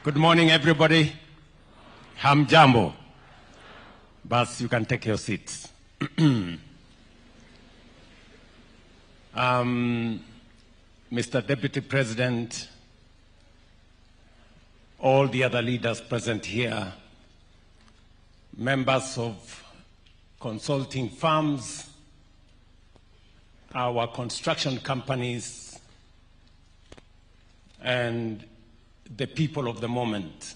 Good morning, everybody. Hamjambo. Bas, you can take your seats. Mr. Deputy President, all the other leaders present here, members of consulting firms, our construction companies, and the people of the moment,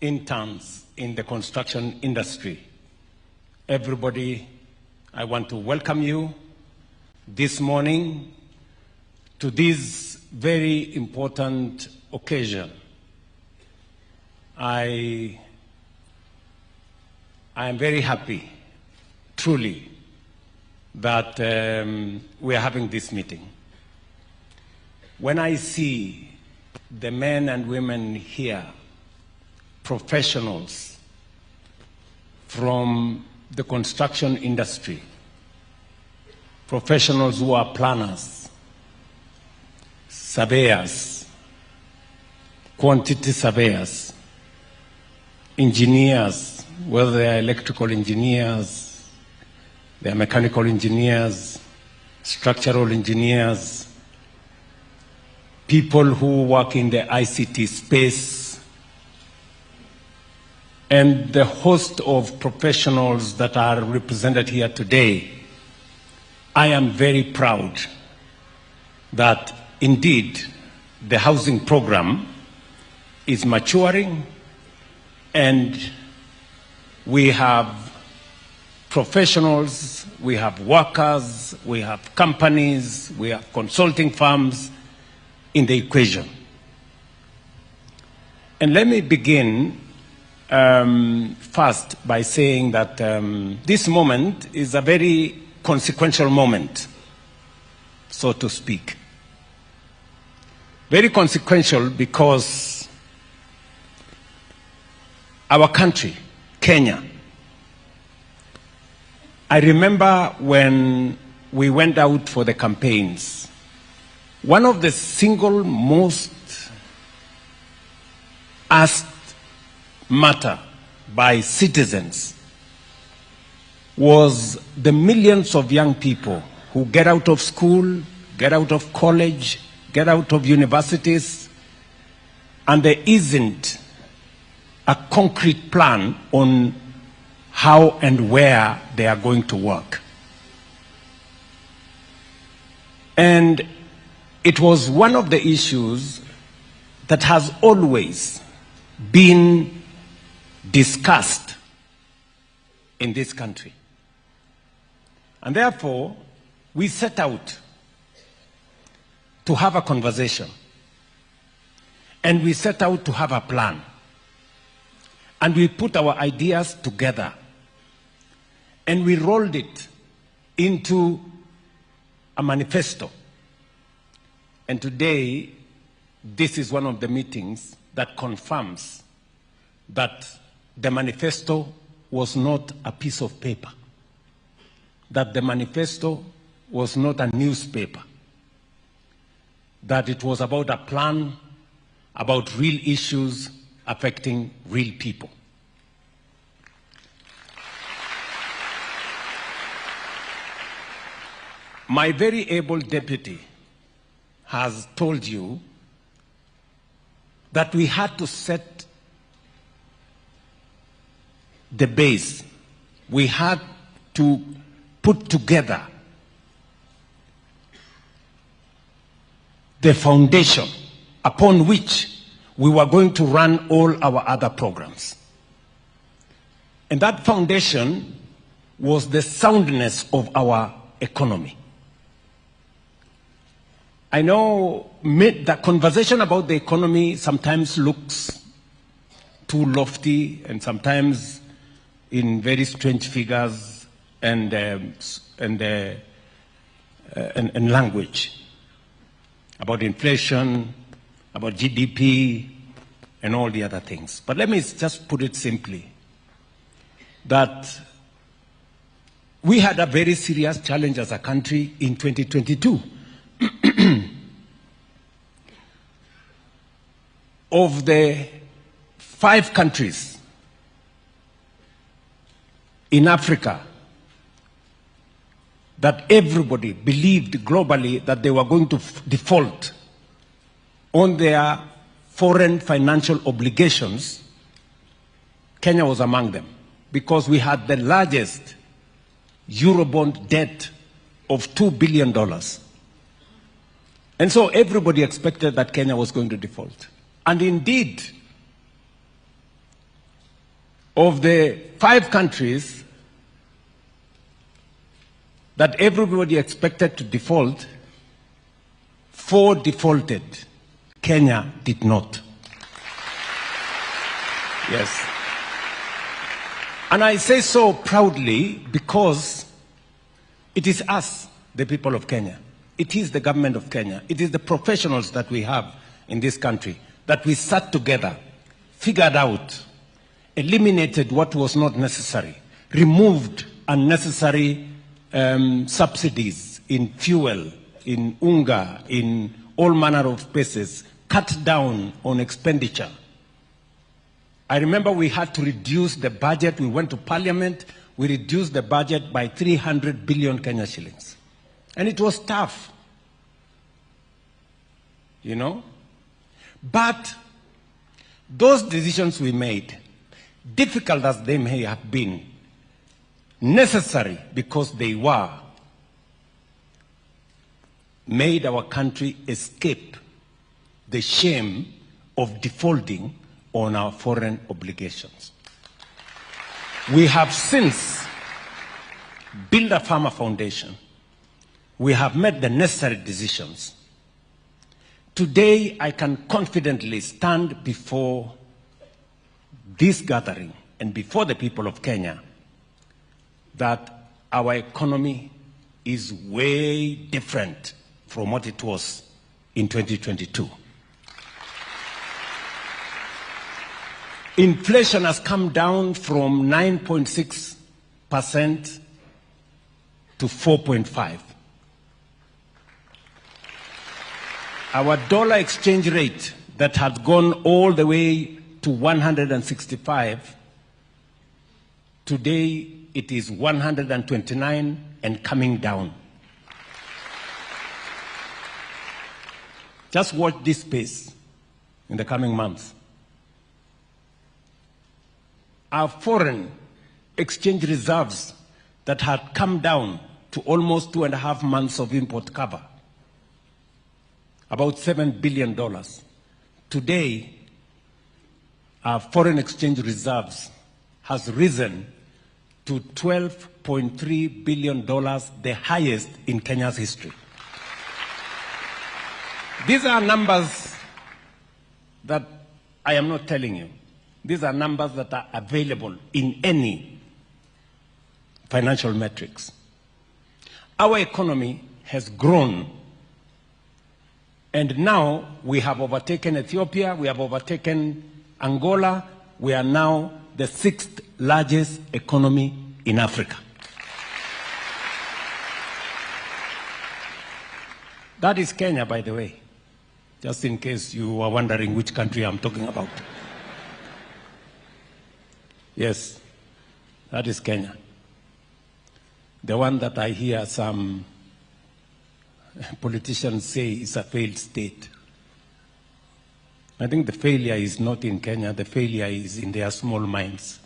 interns in the construction industry. Everybody, I want to welcome you this morning to this very important occasion. I am very happy, truly, that we are having this meeting. When I see the men and women here, professionals from the construction industry, professionals who are planners, surveyors, quantity surveyors, engineers, whether they are electrical engineers, they are mechanical engineers, structural engineers, people who work in the ICT space, and the host of professionals that are represented here today. I am very proud that indeed the housing program is maturing, and we have professionals, we have workers, we have companies, we have consulting firms in the equation. And let me begin first by saying that this moment is a very consequential moment, so to speak. Very consequential because our country, Kenya, I remember when we went out for the campaigns, one of the single most asked matter by citizens was the millions of young people who get out of school, get out of college, get out of universities, and there isn't a concrete plan on how and where they are going to work. And it was one of the issues that has always been discussed in this country. And therefore, we set out to have a conversation. And we set out to have a plan. And we put our ideas together. And we rolled it into a manifesto. And today, this is one of the meetings that confirms that the manifesto was not a piece of paper, that the manifesto was not a newspaper, that it was about a plan, about real issues affecting real people. My very able deputy has told you that we had to set the base. We had to put together the foundation upon which we were going to run all our other programs. And that foundation was the soundness of our economy. I know the conversation about the economy sometimes looks too lofty and sometimes in very strange figures and language about inflation, about GDP, and all the other things. But let me just put it simply, that we had a very serious challenge as a country in 2022. of the 5 countries in Africa that everybody believed globally that they were going to default on their foreign financial obligations, Kenya was among them, because we had the largest Eurobond debt of $2 billion. And so everybody expected that Kenya was going to default. And indeed, of the 5 countries that everybody expected to default, 4 defaulted. Kenya did not. Yes. And I say so proudly because it is us, the people of Kenya. It is the government of Kenya. It is the professionals that we have in this country that we sat together, figured out, eliminated what was not necessary, removed unnecessary subsidies in fuel, in unga, in all manner of places, cut down on expenditure. I remember we had to reduce the budget. We went to parliament. We reduced the budget by 300 billion Kenya shillings. And it was tough, you know. But those decisions we made, difficult as they may have been, necessary because they were, made our country escape the shame of defaulting on our foreign obligations. We have since built a firmer foundation. We have made the necessary decisions. Today, I can confidently stand before this gathering and before the people of Kenya that our economy is way different from what it was in 2022. Inflation has come down from 9.6% to 4.5%. Our dollar exchange rate that had gone all the way to 165, today it is 129 and coming down. Just watch this space in the coming months. Our foreign exchange reserves that had come down to almost 2.5 months of import cover, about $7 billion. Today, our foreign exchange reserves has risen to $12.3 billion, the highest in Kenya's history. These are numbers that I am not telling you. These are numbers that are available in any financial metrics. Our economy has grown, and now we have overtaken Ethiopia, we have overtaken Angola. We are now the 6th largest economy in Africa. That is Kenya, by the way, just in case you are wondering which country I'm talking about. Yes, that is Kenya. The one that I hear some politicians say is a failed state. I think the failure is not in Kenya, the failure is in their small minds.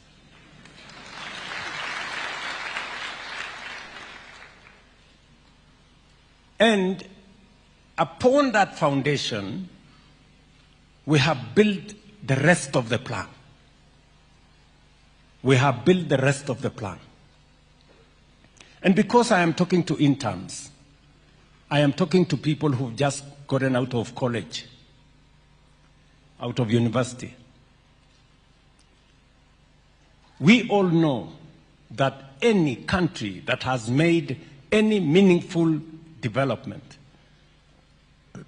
And upon that foundation, we have built the rest of the plan. We have built the rest of the plan. And because I am talking to interns, I am talking to people who've just gotten out of college, out of university. We all know that any country that has made any meaningful development,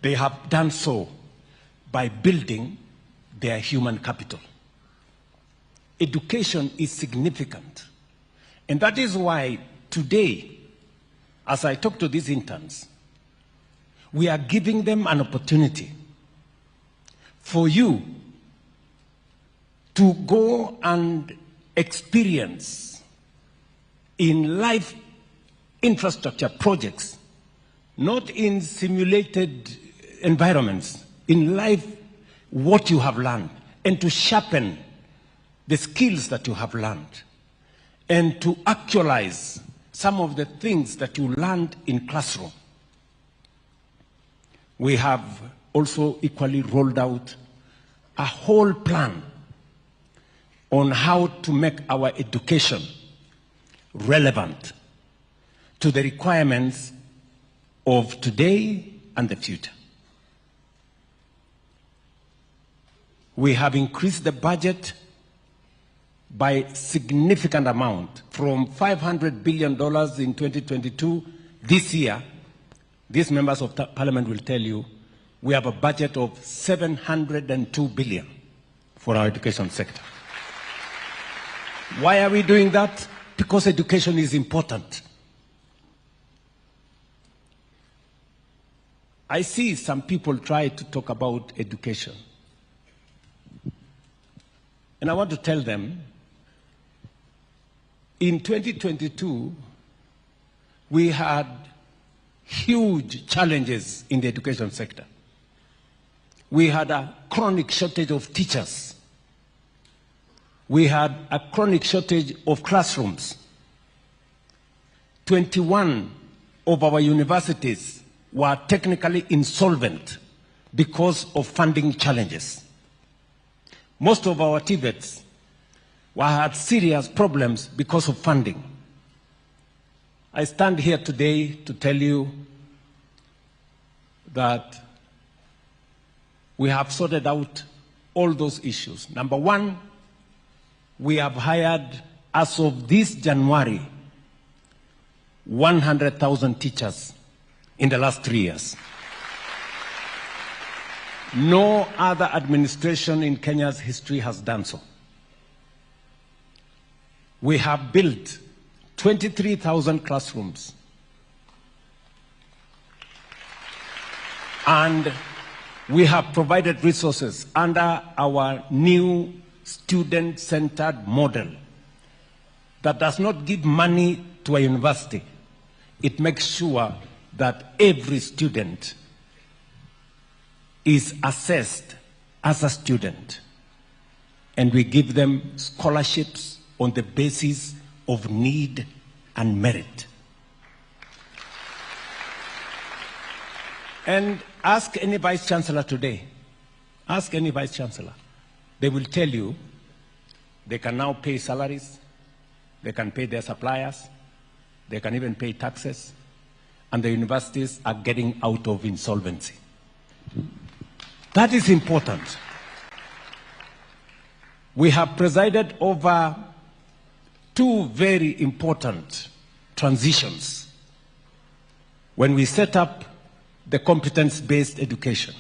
they have done so by building their human capital. Education is significant. And that is why today, as I talk to these interns, we are giving them an opportunity for you to go and experience in live infrastructure projects, not in simulated environments, in life what you have learned, and to sharpen the skills that you have learned, and to actualize some of the things that you learned in classroom. We have also equally rolled out a whole plan on how to make our education relevant to the requirements of today and the future. We have increased the budget by significant amount from $500 billion in 2022. This year, these members of parliament will tell you, we have a budget of $702 billion for our education sector. Why are we doing that? Because education is important. I see some people try to talk about education. And I want to tell them, in 2022, we had huge challenges in the education sector. We had a chronic shortage of teachers. We had a chronic shortage of classrooms. 21 of our universities were technically insolvent because of funding challenges. Most of our TVETs had serious problems because of funding. I stand here today to tell you that we have sorted out all those issues. Number one, we have hired, as of this January, 100,000 teachers in the last 3 years. No other administration in Kenya's history has done so. We have built 23,000 classrooms. And we have provided resources under our new student-centered model that does not give money to a university. It makes sure that every student is assessed as a student, and we give them scholarships on the basis of need and merit. And ask any vice chancellor today, ask any vice chancellor, they will tell you they can now pay salaries, they can pay their suppliers, they can even pay taxes, and the universities are getting out of insolvency. That is important. We have presided over two very important transitions when we set up the competence-based education,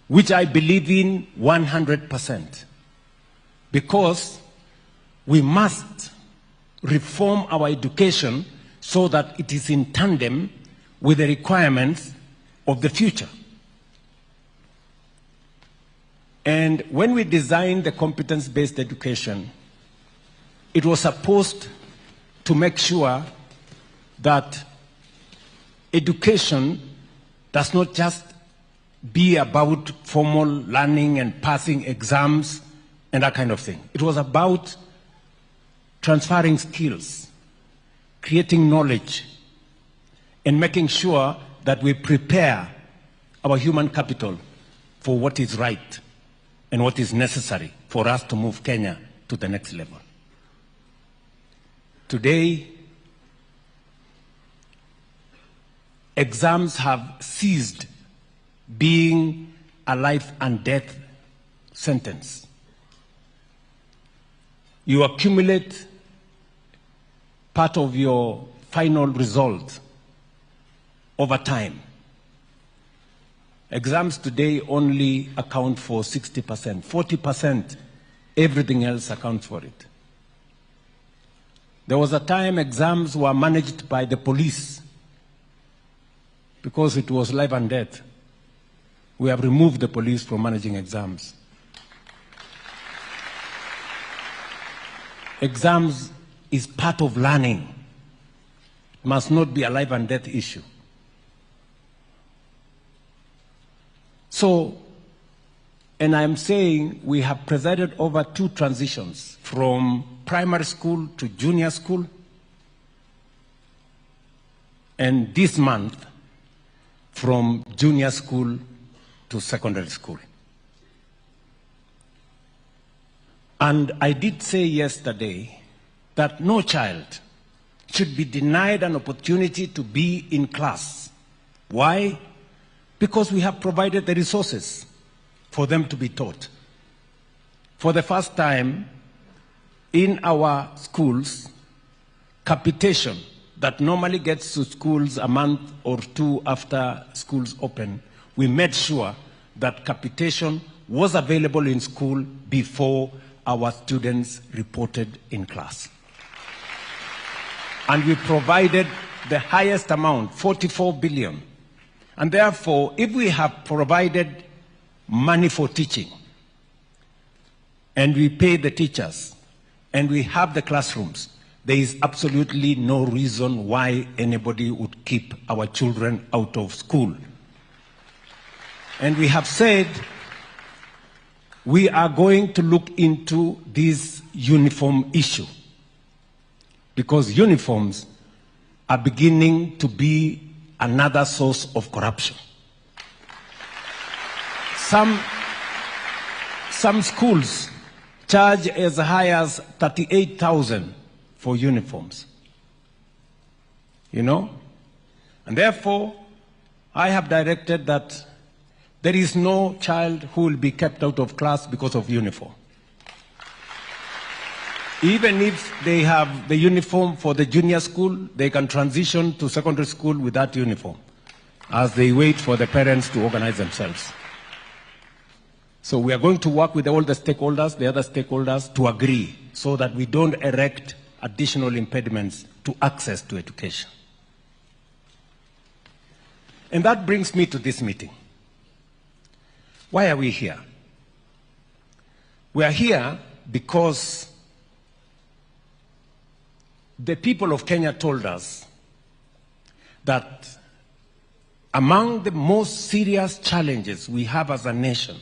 which I believe in 100%, because we must reform our education so that it is in tandem with the requirements of the future. And when we designed the competence-based education, it was supposed to make sure that education does not just be about formal learning and passing exams and that kind of thing. It was about transferring skills, creating knowledge, and making sure that we prepare our human capital for what is right and what is necessary for us to move Kenya to the next level. Today, exams have ceased being a life and death sentence. You accumulate part of your final result over time. Exams today only account for 60%. 40%, everything else accounts for it. There was a time exams were managed by the police because it was life and death. We have removed the police from managing exams. exams is part of learning. It must not be a life and death issue. So, and I'm saying we have presided over 2 transitions from primary school to junior school, and this month from junior school to secondary school. And I did say yesterday that no child should be denied an opportunity to be in class. Why? Because we have provided the resources for them to be taught. For the first time in our schools, capitation that normally gets to schools a month or 2 after schools open, we made sure that capitation was available in school before our students reported in class. And we provided the highest amount, 44 billion. And therefore, if we have provided money for teaching, and we pay the teachers, and we have the classrooms, there is absolutely no reason why anybody would keep our children out of school. And we have said we are going to look into this uniform issue, because uniforms are beginning to be another source of corruption. Some schools charge as high as 38,000 for uniforms. You know? And therefore, I have directed that there is no child who will be kept out of class because of uniform. Even if they have the uniform for the junior school, they can transition to secondary school with that uniform as they wait for the parents to organize themselves. So we are going to work with all the stakeholders, the other stakeholders, to agree so that we don't erect additional impediments to access to education. And that brings me to this meeting. Why are we here? We are here because the people of Kenya told us that among the most serious challenges we have as a nation,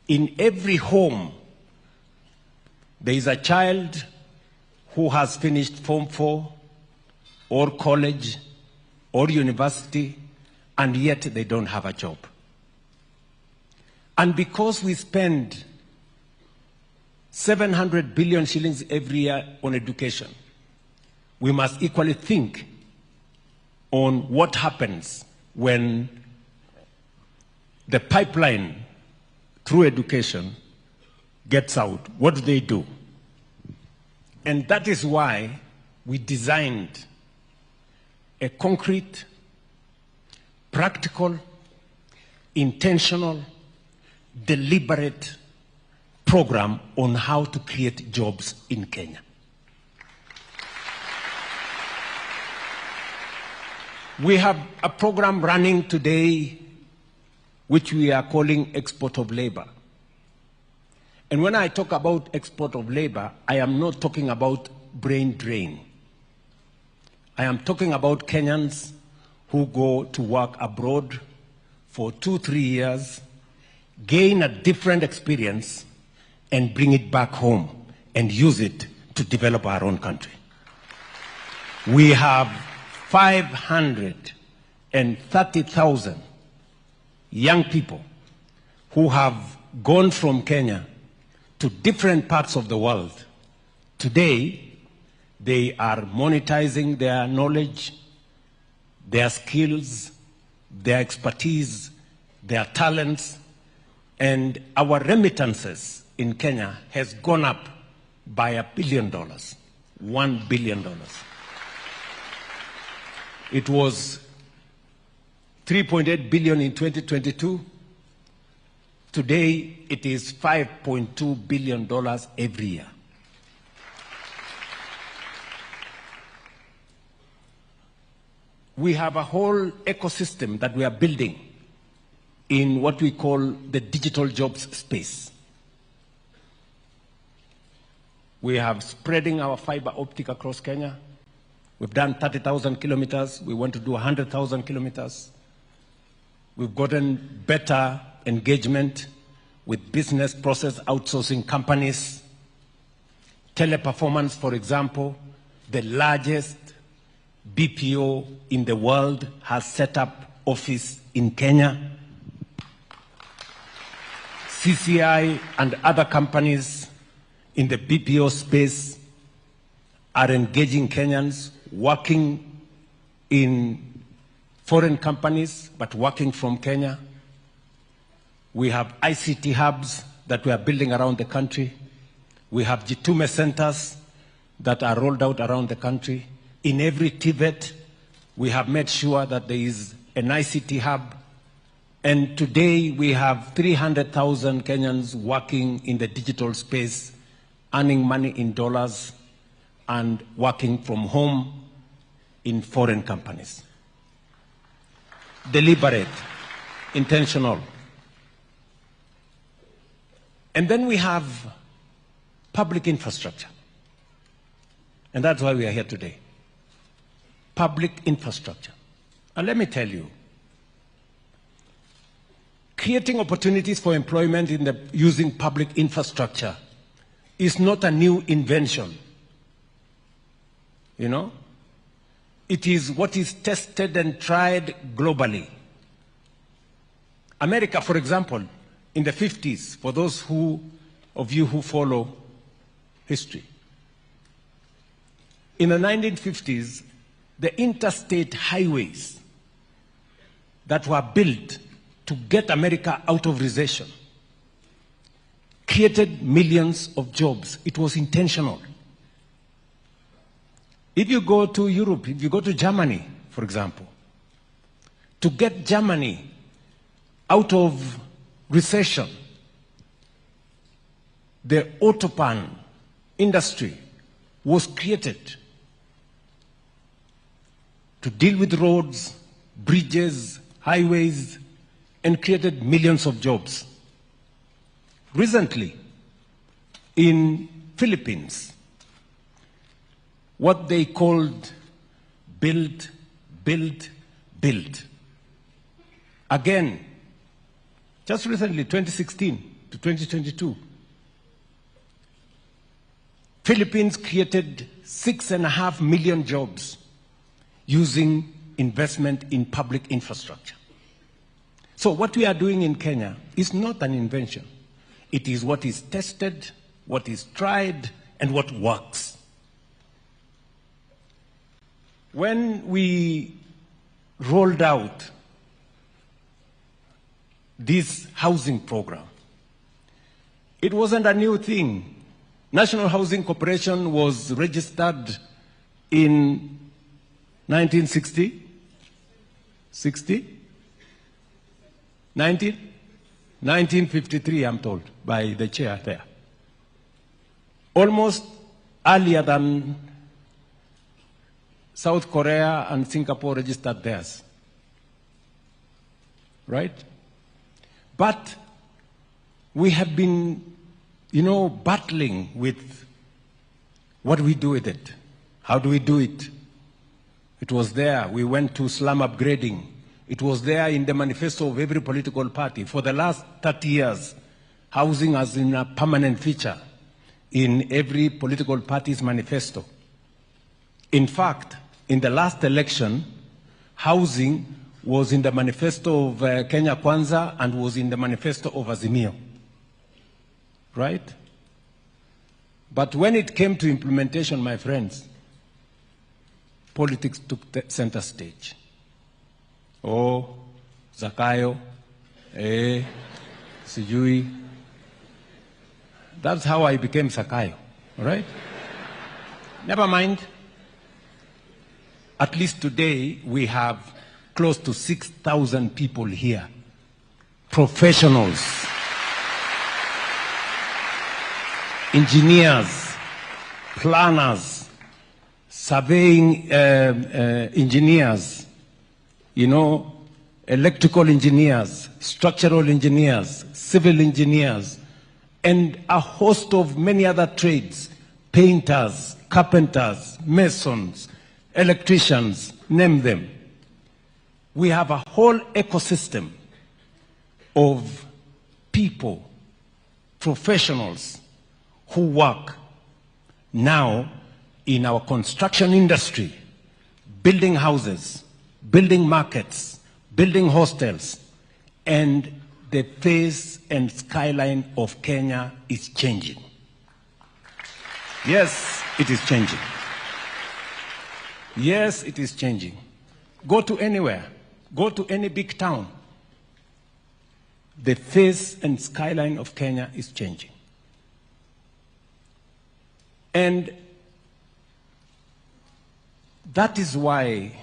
in every home, there is a child who has finished Form 4 or college or university, and yet they don't have a job. And because we spend 700 billion shillings every year on education, we must equally think on what happens when the pipeline through education gets out. What do they do? And that is why we designed a concrete, practical, intentional, deliberate program on how to create jobs in Kenya. We have a program running today which we are calling export of labor. And when I talk about export of labor, I am not talking about brain drain. I am talking about Kenyans who go to work abroad for 2-3 years, gain a different experience, and bring it back home and use it to develop our own country. We have 530,000 young people who have gone from Kenya to different parts of the world. Today, they are monetizing their knowledge, their skills, their expertise, their talents, and our remittances in Kenya has gone up by $1 billion, $1 billion. It was 3.8 billion in 2022. Today, it is $5.2 billion every year. We have a whole ecosystem that we are building in what we call the digital jobs space. We have spreading our fiber optic across Kenya. We've done 30,000 kilometers. We want to do 100,000 kilometers. We've gotten better engagement with business process outsourcing companies. Teleperformance, for example, the largest BPO in the world, has set up office in Kenya. CCI and other companies in the BPO space are engaging Kenyans, working in foreign companies, but working from Kenya. We have ICT hubs that we are building around the country. We have Jitume centers that are rolled out around the country. In every TVET, we have made sure that there is an ICT hub. And today, we have 300,000 Kenyans working in the digital space, earning money in dollars and working from home in foreign companies. Deliberate, intentional. And then we have public infrastructure. And that's why we are here today. Public infrastructure. And let me tell you, creating opportunities for employment using public infrastructure is not a new invention. You know? It is what is tested and tried globally. America, for example, in the 50s, for those of you who follow history, in the 1950s, the interstate highways that were built to get America out of recession created millions of jobs. It was intentional. If you go to Europe, if you go to Germany, for example, to get Germany out of recession, the Autobahn industry was created to deal with roads, bridges, highways, and created millions of jobs. Recently, in Philippines, what they called build, build, build. Again, just recently, 2016 to 2022, Philippines created 6.5 million jobs using investment in public infrastructure. So what we are doing in Kenya is not an invention. It is what is tested, what is tried, and what works. When we rolled out this housing program, it wasn't a new thing. National Housing Corporation was registered in 1960? 1953, I'm told, by the chair there. Almost earlier than South Korea and Singapore registered theirs. Right? But we have been, battling with what we do with it. How do we do it? It was there. We went to slum upgrading. It was there in the manifesto of every political party. For the last 30 years, housing has been a permanent feature in every political party's manifesto. In fact, in the last election, housing was in the manifesto of Kenya Kwanza and was in the manifesto of Azimio. Right? But when it came to implementation, my friends, politics took the center stage. Oh, Zakayo, Sijui. That's how I became Zakayo, right? Never mind. At least today, we have close to 6,000 people here, professionals, engineers, planners, surveying engineers, electrical engineers, structural engineers, civil engineers, and a host of many other trades painters, carpenters, masons, electricians, name them. We have a whole ecosystem of people, professionals who work now in our construction industry, building houses, building markets, building hostels, and the face and skyline of Kenya is changing. Yes, it is changing. Yes, it is changing. Go to anywhere. Go to any big town. The face and skyline of Kenya is changing. And that is why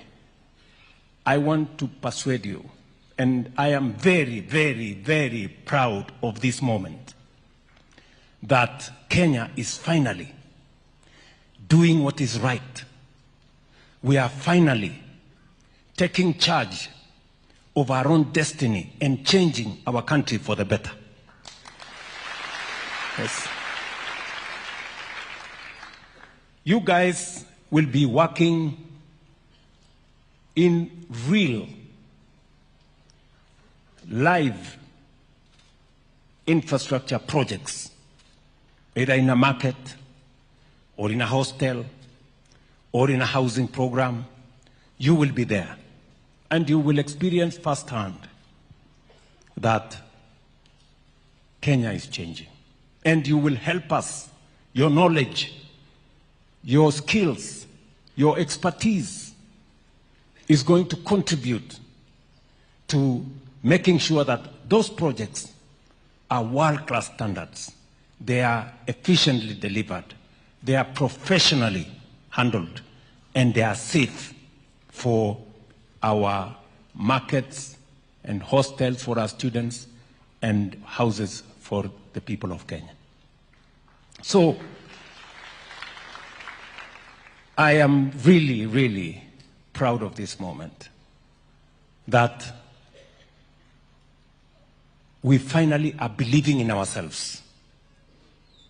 I want to persuade you, and I am very, very, very proud of this moment, that Kenya is finally doing what is right. We are finally taking charge of our own destiny and changing our country for the better. Yes. You guys will be working in real, live infrastructure projects, either in a market, or in a hostel, or in a housing program. You will be there, and you will experience firsthand that Kenya is changing. And you will help us. Your knowledge, your skills, your expertise is going to contribute to making sure that those projects are world-class standards. They are efficiently delivered. They are professionally handled, and they are safe for our markets and hostels for our students and houses for the people of Kenya. So I am really, really proud of this moment, that we finally are believing in ourselves.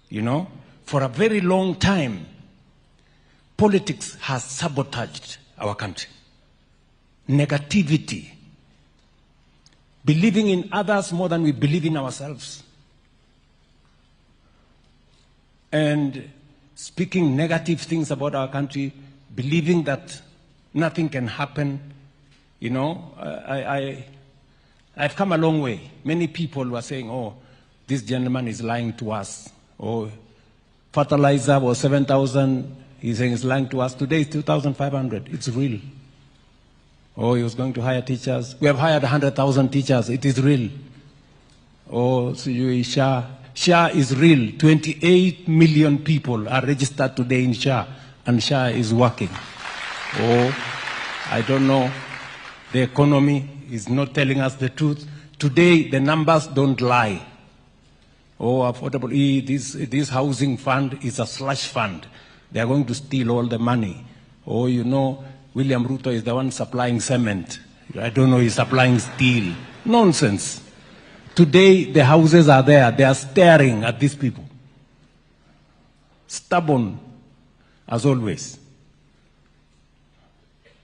You know, for a very long time, politics has sabotaged our country. Negativity, believing in others more than we believe in ourselves, and speaking negative things about our country, believing that nothing can happen. You know, I've come a long way. Many people were saying, oh, this gentleman is lying to us. Oh, fertilizer was 7,000. He's saying he's lying to us. Today it's 2,500. It's real. Oh, he was going to hire teachers. We have hired 100,000 teachers. It is real. Oh, so SHA is real. 28 million people are registered today in SHA, and SHA is working. Oh, I don't know. The economy is not telling us the truth. Today, the numbers don't lie. Oh, affordable, this housing fund is a slush fund. They are going to steal all the money. Oh, you know, William Ruto is the one supplying cement. I don't know, he's supplying steel. Nonsense. Today, the houses are there. They are staring at these people. Stubborn, as always.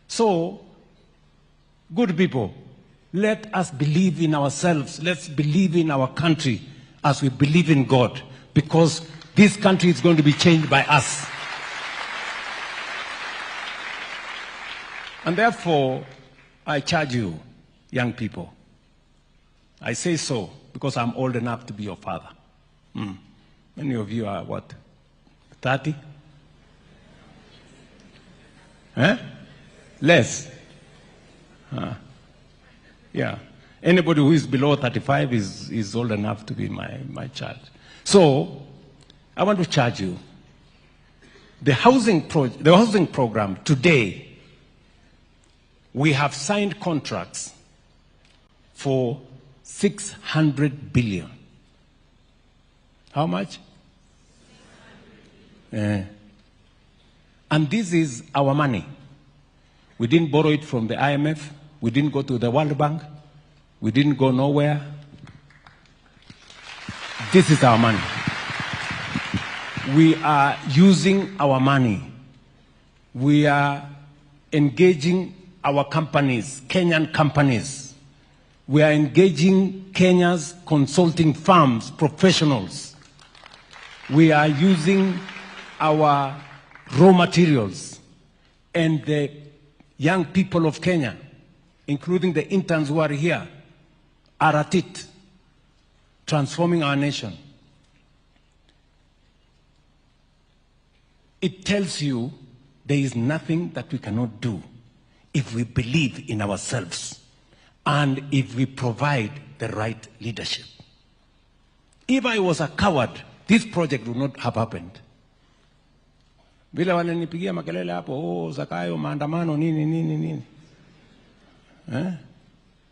So, good people, let us believe in ourselves. Let's believe in our country as we believe in God, because this country is going to be changed by us. And therefore, I charge you, young people. I say so because I'm old enough to be your father. Many of you are what, 30? Less? Yeah. Anybody who is below 35 is old enough to be my child. So, I want to charge you. The housing program today, we have signed contracts for 600 billion. How much? And this is our money. We didn't borrow it from the IMF. We didn't go to the World Bank. We didn't go nowhere. This is our money. We are using our money. We are engaging our companies, Kenyan companies. We are engaging Kenya's consulting firms, professionals. We are using our raw materials, and the young people of Kenya, including the interns who are here, are at it, transforming our nation. It tells you there is nothing that we cannot do if we believe in ourselves and if we provide the right leadership. If I was a coward, this project would not have happened. Vile wananipigia makelele hapo, oh, Zakayo, maandamano, nini.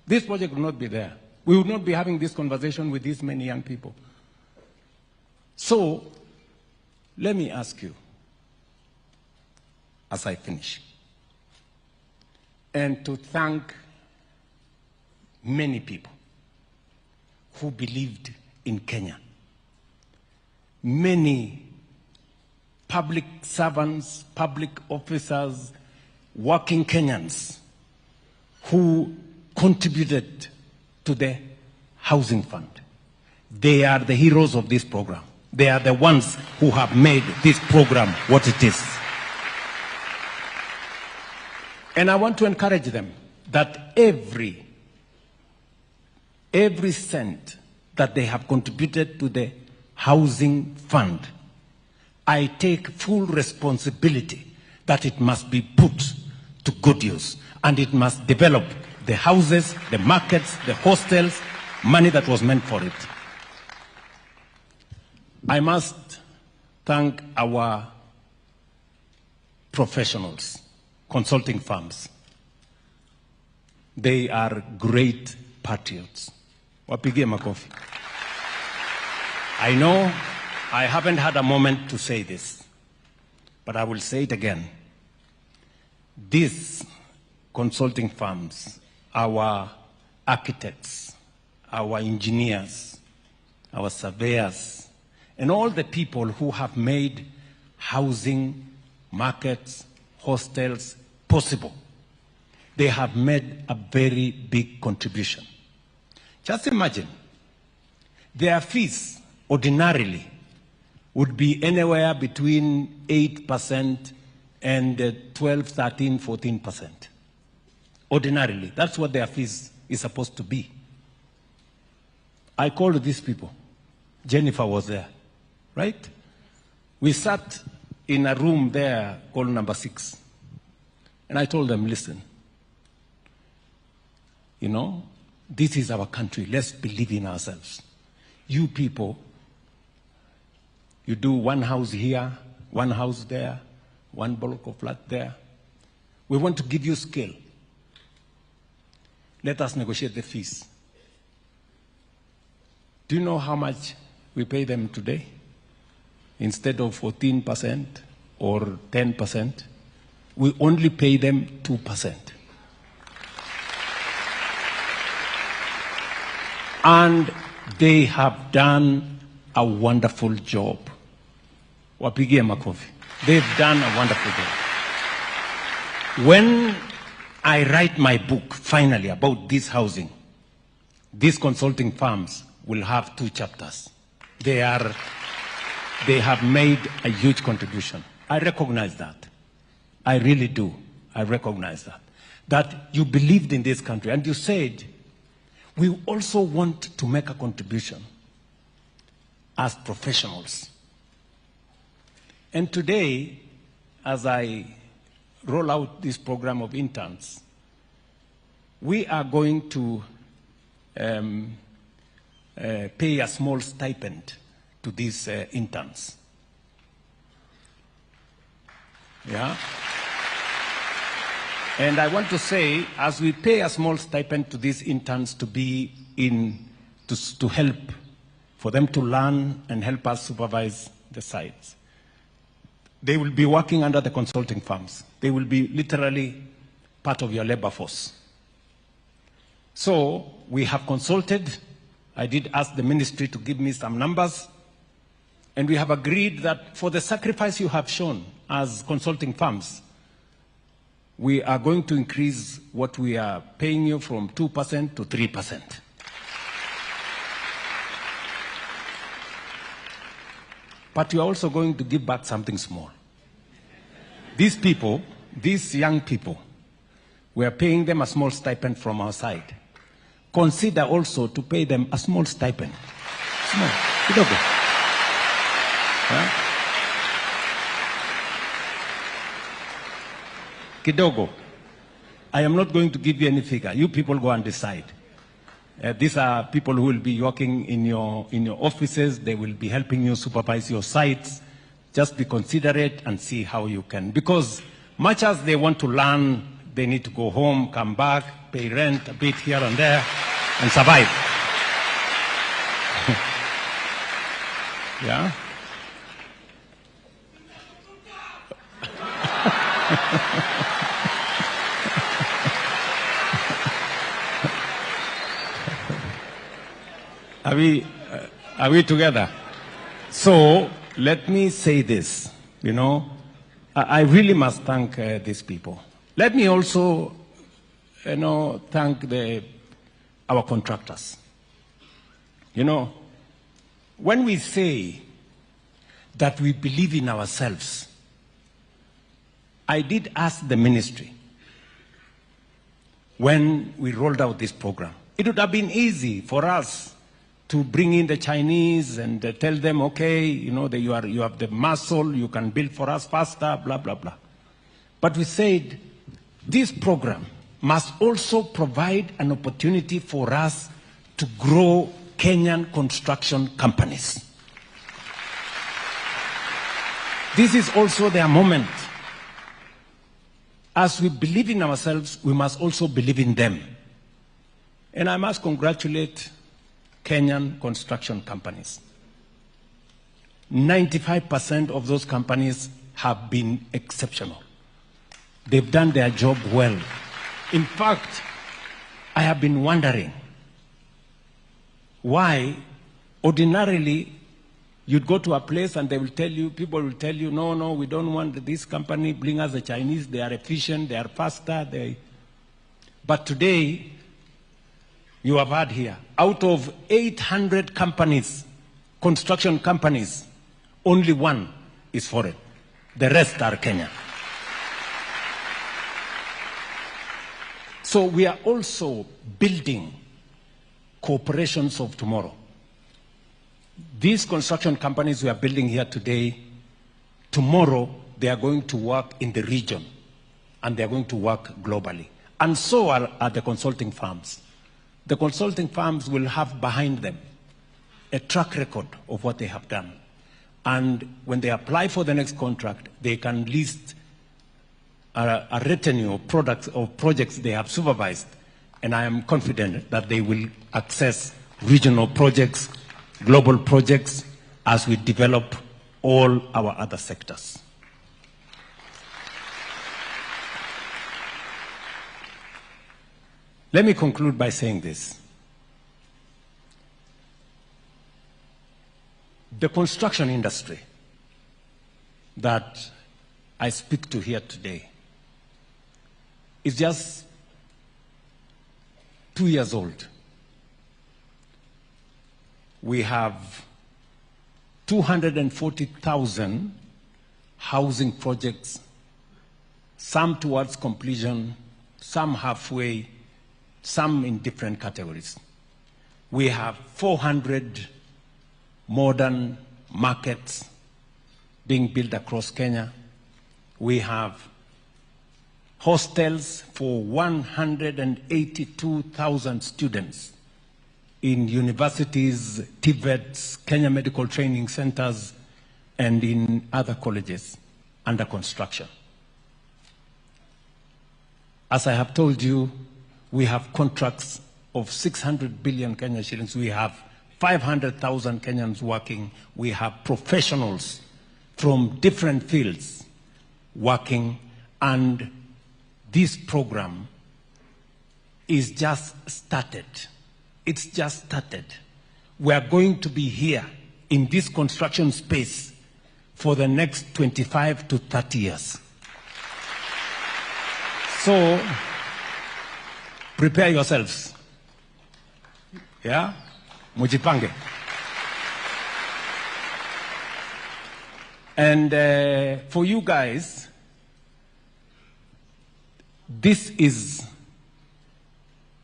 This project would not be there. We would not be having this conversation with these many young people. So, let me ask you, as I finish, and to thank many people who believed in Kenya. Many public servants, public officers, working Kenyans who contributed to the housing fund. They are the heroes of this program. They are the ones who have made this program what it is. And I want to encourage them that every cent that they have contributed to the housing fund, I take full responsibility that it must be put to good use, and it must develop the houses, the markets, the hostels, money that was meant for it. I must thank our professionals, consulting firms. They are great patriots. Wapigie makofi. I know I haven't had a moment to say this, but I will say it again. These consulting firms, our architects, our engineers, our surveyors, and all the people who have made housing, markets, hostels possible, they have made a very big contribution. Just imagine, their fees ordinarily would be anywhere between 8% and 12, 13, 14%. Ordinarily, that's what their fees is supposed to be. I called these people. Jennifer was there, right? We sat in a room there called number 6. And I told them, listen, you know, this is our country. Let's believe in ourselves. You people, you do one house here, one house there, one block of flat there. We want to give you scale. Let us negotiate the fees. Do you know how much we pay them today? Instead of 14% or 10%, we only pay them 2%. And they have done a wonderful job. Wapigie makofi. They've done a wonderful job. When I write my book, finally, about this housing, these consulting firms will have 2 chapters. They have made a huge contribution. I recognize that. I really do. I recognize that. That you believed in this country, and you said, we also want to make a contribution as professionals. And today, as I roll out this program of interns, we are going to pay a small stipend to these interns. Yeah? And I want to say, as we pay a small stipend to these interns to be to help, for them to learn and help us supervise the sites, they will be working under the consulting firms. They will be literally part of your labor force. So we have consulted. I did ask the ministry to give me some numbers. And we have agreed that for the sacrifice you have shown as consulting firms, we are going to increase what we are paying you from 2% to 3%. But we are also going to give back something small. These people, these young people, we are paying them a small stipend from our side. Consider also to pay them a small stipend. Small. Kidogo. Yeah? Kidogo. I am not going to give you any figure. You people go and decide. These are people who will be working in your offices. They will be helping you supervise your sites. Just be considerate and see how you can. Because much as they want to learn, they need to go home, come back, pay rent a bit here and there, and survive. Yeah? Are we together? So let me say this, you know, I really must thank these people. Let me also, you know, thank our contractors. You know, when we say that we believe in ourselves, I did ask the ministry when we rolled out this program. It would have been easy for us to bring in the Chinese and tell them, okay, you know, you have the muscle, you can build for us faster, blah, blah, blah. But we said, this program must also provide an opportunity for us to grow Kenyan construction companies. This is also their moment. As we believe in ourselves, we must also believe in them. And I must congratulate Kenyan construction companies. 95% of those companies have been exceptional. They've done their job well. In fact, I have been wondering why ordinarily you'd go to a place and they will tell you, people will tell you, no, we don't want this company, bring us the Chinese, they are efficient, they are faster. But today, you have heard here, out of 800 companies, construction companies, only one is foreign. The rest are Kenyan. So we are also building corporations of tomorrow. These construction companies we are building here today, tomorrow they are going to work in the region and they are going to work globally. And so are the consulting firms. The consulting firms will have behind them a track record of what they have done. And when they apply for the next contract, they can list a retinue of products or projects they have supervised. And I am confident that they will access regional projects, global projects, as we develop all our other sectors. Let me conclude by saying this. The construction industry that I speak to here today is just 2 years old. We have 240,000 housing projects, some towards completion, some halfway, some in different categories. We have 400 modern markets being built across Kenya. We have hostels for 182,000 students in universities, TVETs, Kenya Medical Training Centers, and in other colleges under construction. As I have told you, we have contracts of 600 billion Kenyan shillings. We have 500,000 Kenyans working. We have professionals from different fields working, and this program is just started. It's just started. We are going to be here in this construction space for the next 25 to 30 years. So, prepare yourselves. Yeah? Mujipange. And for you guys, this is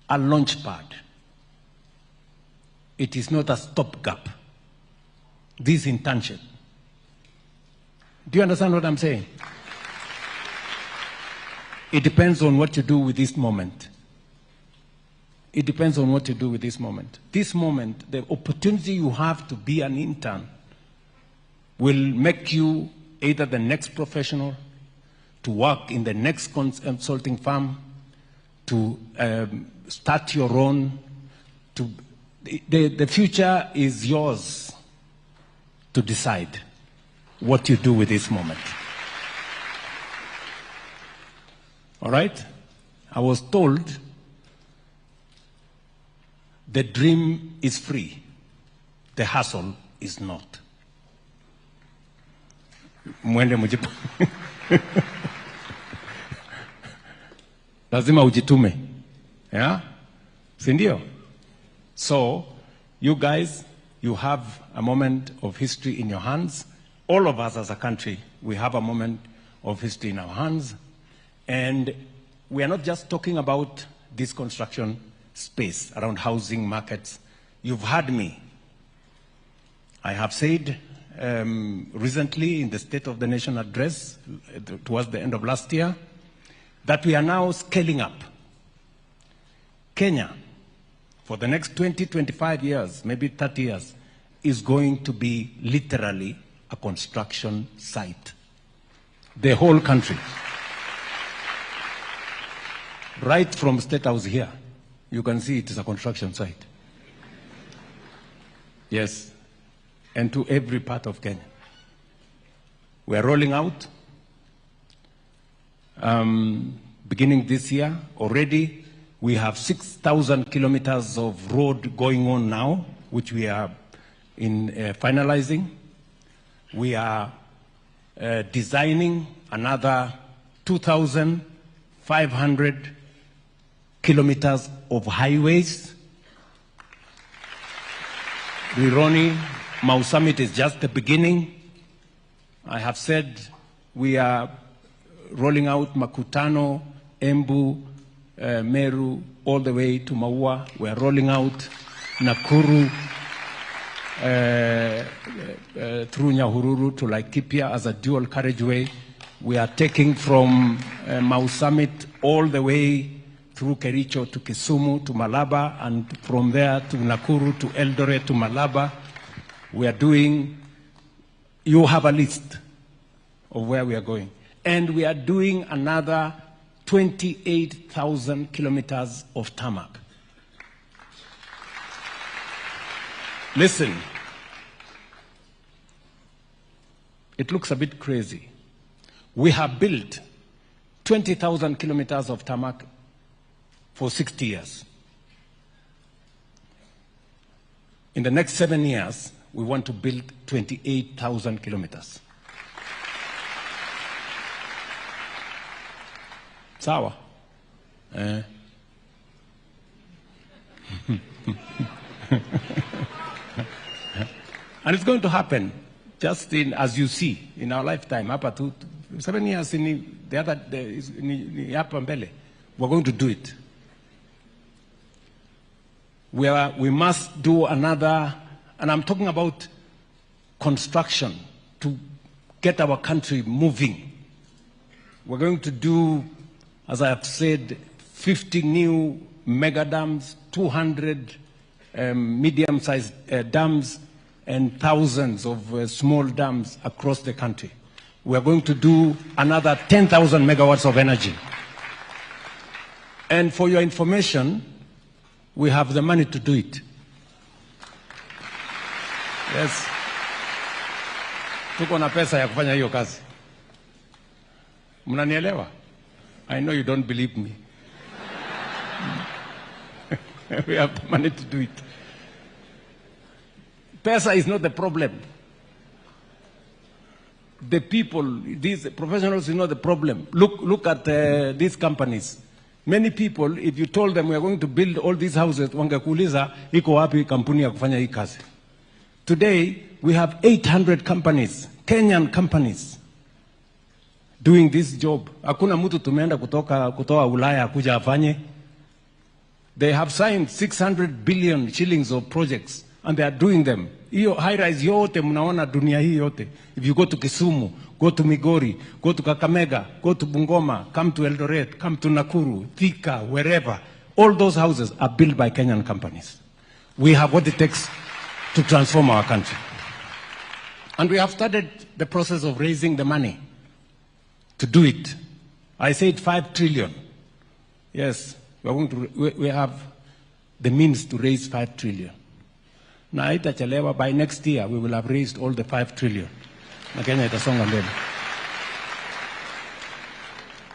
a launch pad. It is not a stopgap. This is internship. Do you understand what I'm saying? It depends on what you do with this moment. It depends on what you do with this moment. This moment, the opportunity you have to be an intern will make you either the next professional, to work in the next consulting firm, to start your own. The future is yours to decide what you do with this moment. All right? I was told the dream is free, the hustle is not. Mwende mujipa. Lazima ujitume. Yeah? Sindio? So, you guys, you have a moment of history in your hands. All of us as a country, we have a moment of history in our hands. And we are not just talking about this construction space around housing markets. You've heard me. I have said recently in the State of the Nation address towards the end of last year that we are now scaling up. Kenya, for the next 20, 25 years, maybe 30 years, is going to be literally a construction site. The whole country. Right from State House here, you can see it is a construction site. Yes, and to every part of Kenya. We are rolling out, beginning this year, already we have 6,000 kilometers of road going on now, which we are finalizing. We are designing another 2,500 kilometers of highways. Rironi, Mau Summit is just the beginning. I have said we are rolling out Makutano, Embu, Meru, all the way to Maua. We are rolling out Nakuru through Nyahururu to Laikipia as a dual carriageway. We are taking from Mau Summit all the way through Kericho to Kisumu to Malaba, and from there to Nakuru to Eldoret to Malaba. We are doing, you have a list of where we are going. And we are doing another 28,000 kilometers of tarmac. Listen, it looks a bit crazy. We have built 20,000 kilometers of tarmac for 60 years. In the next 7 years, we want to build 28,000 kilometers. Sawa. And it's going to happen just in, as you see, in our lifetime. Up to 7 years in the other, we're going to do it. We must do another, and I'm talking about construction to get our country moving. We're going to do, as I have said, 50 new mega dams, 200 medium-sized dams, and thousands of small dams across the country. We are going to do another 10,000 megawatts of energy. And for your information, we have the money to do it. Yes. Tuko na pesa ya kufanya hiyo kazi. Mnanielewa? I know you don't believe me. We have the money to do it. Pesa is not the problem. The people, these professionals, is not the problem. Look at these companies. Many people, if you told them we are going to build all these houses, wangekuuliza iko wapi kampuni ya kufanya hii kazi. Today, we have 800 companies, Kenyan companies, doing this job. Hakuna mtu tumeenda kutoa Ulaya kuja afanye. They have signed 600 billion shillings of projects, and they are doing them. Hiyo high-rise yote mnaona dunia hii yote. If you go to Kisumu, go to Migori, go to Kakamega, go to Bungoma, come to Eldoret, come to Nakuru, Thika, wherever, all those houses are built by Kenyan companies. We have what it takes to transform our country. And we have started the process of raising the money to do it. I said 5 trillion. Yes, we have the means to raise 5 trillion. Na haitachelewa, by next year we will have raised all the 5 trillion. Na Kenya itasonga mbele.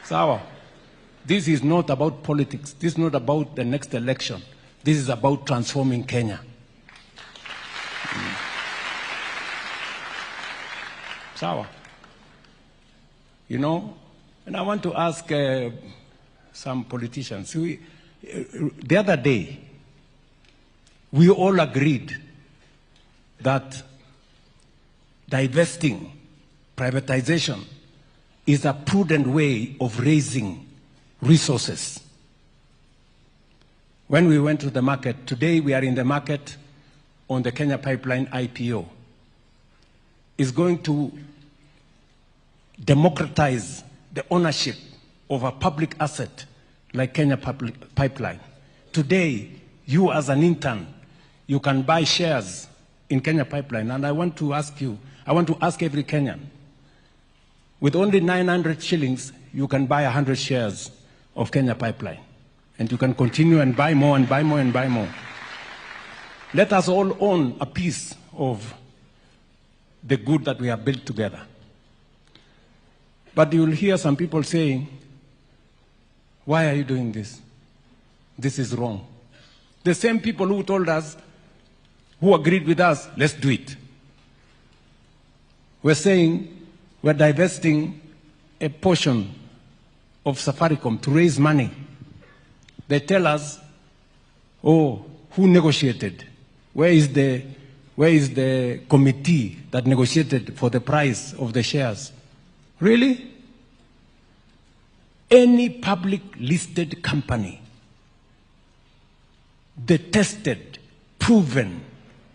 Sawa. This is not about politics. This is not about the next election. This is about transforming Kenya. Sawa. You know, and I want to ask some politicians. The other day, we all agreed that divesting, privatization, is a prudent way of raising resources. When we went to the market, today we are in the market on the Kenya Pipeline IPO. It's going to democratize the ownership of a public asset like Kenya Pipeline. Today, you as an intern, you can buy shares in Kenya Pipeline. And I want to ask every Kenyan, with only 900 shillings, you can buy 100 shares of Kenya Pipeline. And you can continue and buy more and buy more and buy more. Let us all own a piece of the good that we have built together. But you will hear some people saying, why are you doing this? This is wrong. The same people who told us, who agreed with us, let's do it. We're saying we're divesting a portion of Safaricom to raise money. They tell us, oh, who negotiated? Where is the committee that negotiated for the price of the shares? Really? Any public listed company, the tested, proven,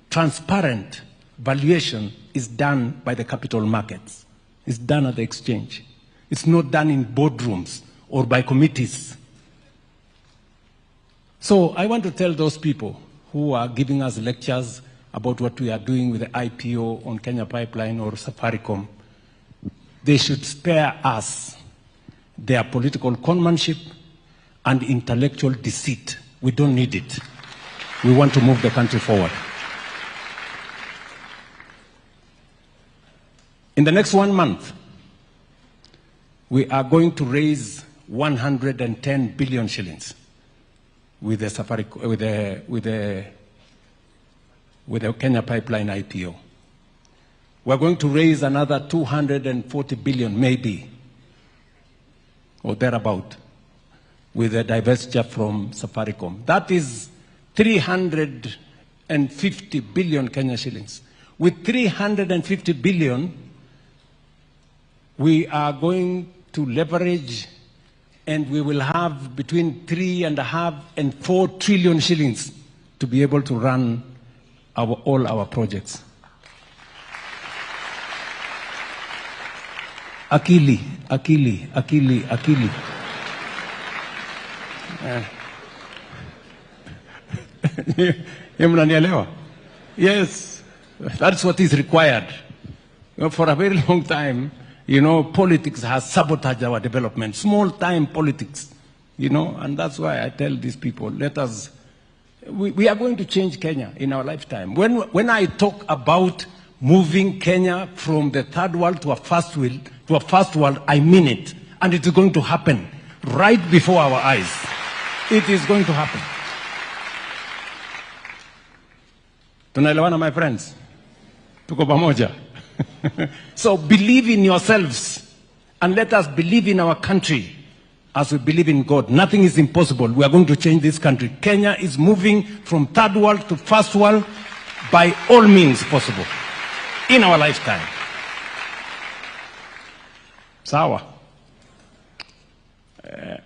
transparent valuation is done by the capital markets. It's done at the exchange. It's not done in boardrooms or by committees. So I want to tell those people who are giving us lectures about what we are doing with the IPO on Kenya Pipeline or Safaricom, they should spare us their political conmanship and intellectual deceit. We don't need it. We want to move the country forward. In the next 1 month, we are going to raise 110 billion shillings with the Kenya Pipeline IPO. We're going to raise another 240 billion, maybe, or thereabout, with the divestiture from Safaricom. That is 350 billion Kenya shillings. With 350 billion, we are going to leverage, and we will have between 3.5 and 4 trillion shillings to be able to run all our projects. Akili. Yes, that's what is required. For a very long time, politics has sabotaged our development, small-time politics, and that's why I tell these people, we are going to change Kenya in our lifetime. When I talk about moving Kenya from the third world to a first world, I mean it, and it is going to happen right before our eyes. It is going to happen. Tunaelewana, my friends? Tuko pamoja. So believe in yourselves and let us believe in our country as we believe in God. Nothing is impossible. We are going to change this country. Kenya is moving from third world to first world by all means possible in our lifetime. Sawa.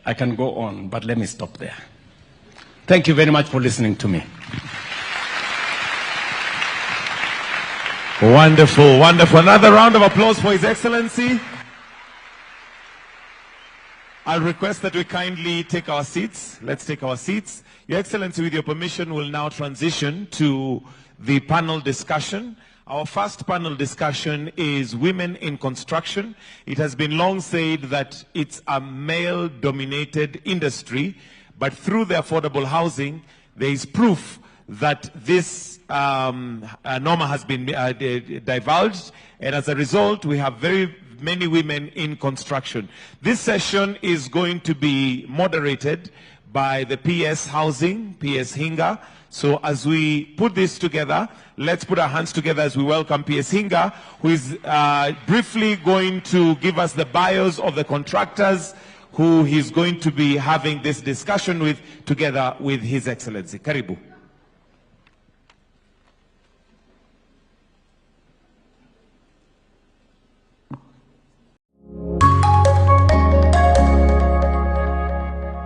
I can go on, but let me stop there. Thank you very much for listening to me. Wonderful, wonderful. Another round of applause for His Excellency. I'll request that we kindly take our seats. Let's take our seats. Your Excellency, with your permission, will now transition to the panel discussion. Our first panel discussion is women in construction. It has been long said that it's a male-dominated industry, but through the affordable housing, there is proof that this norma has been divulged, and as a result, we have very many women in construction. This session is going to be moderated by the PS Housing, PS Hinga. So as we put this together, let's put our hands together as we welcome PS Hinga, who is briefly going to give us the bios of the contractors who he's going to be having this discussion with, together with His Excellency. Karibu.